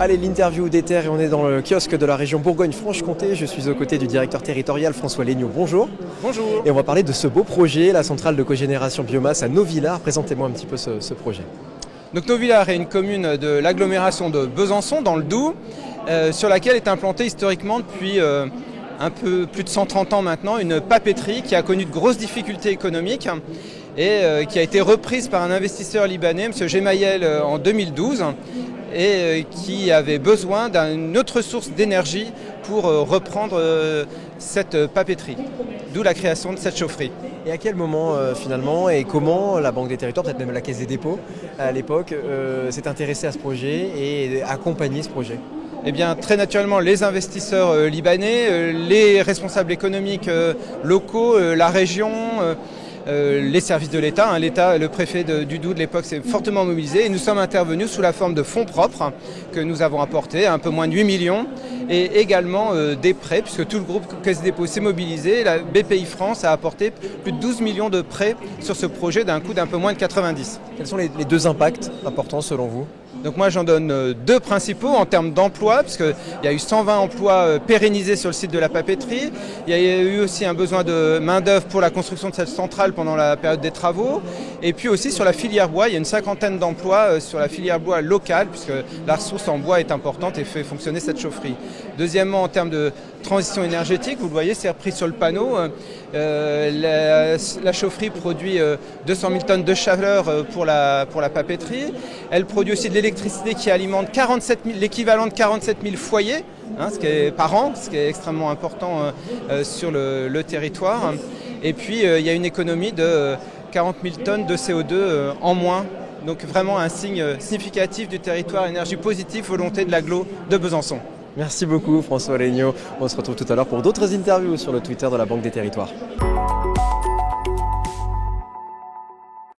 Allez, l'interview d'Ether et on est dans le kiosque de la région Bourgogne-Franche-Comté. Je suis aux côtés du directeur territorial François Legnaud. Bonjour. Bonjour. Et on va parler de ce beau projet, la centrale de cogénération biomasse à Novillars. Présentez-moi un petit peu ce projet. Donc Novillars est une commune de l'agglomération de Besançon dans le Doubs, sur laquelle est implantée historiquement depuis un peu plus de 130 ans maintenant une papeterie qui a connu de grosses difficultés économiques et qui a été reprise par un investisseur libanais, M. Gemayel, en 2012 et qui avait besoin d'une autre source d'énergie pour reprendre cette papeterie, d'où la création de cette chaufferie. Et à quel moment finalement et comment la Banque des Territoires, peut-être même la Caisse des dépôts à l'époque, s'est intéressée à ce projet et a accompagné ce projet ? Eh bien, très naturellement, les investisseurs libanais, les responsables économiques locaux, la région, les services de l'État. L'État, le préfet du Doubs de l'époque s'est fortement mobilisé et nous sommes intervenus sous la forme de fonds propres que nous avons apportés, un peu moins de 8 millions, et également des prêts, puisque tout le groupe Caisse des dépôts s'est mobilisé. La BPI France a apporté plus de 12 millions de prêts sur ce projet d'un coût d'un peu moins de 90. Quels sont les deux impacts importants selon vous ? Donc moi j'en donne deux principaux en termes d'emploi, puisqu'il y a eu 120 emplois pérennisés sur le site de la papeterie. Il y a eu aussi un besoin de main-d'œuvre pour la construction de cette centrale pendant la période des travaux. Et puis aussi sur la filière bois, il y a une cinquantaine d'emplois sur la filière bois locale, puisque la ressource en bois est importante et fait fonctionner cette chaufferie. Deuxièmement, en termes de transition énergétique, vous le voyez, c'est repris sur le panneau. La chaufferie produit 200 000 tonnes de chaleur pour la papeterie. Elle produit aussi de l'électricité qui alimente l'équivalent de 47 000 foyers par an, ce qui est extrêmement important sur le territoire. Et puis il y a une économie de 40 000 tonnes de CO2 en moins. Donc vraiment un signe significatif du territoire, énergie positive, volonté de l'agglo de Besançon. Merci beaucoup François Legnaud. On se retrouve tout à l'heure pour d'autres interviews sur le Twitter de la Banque des Territoires.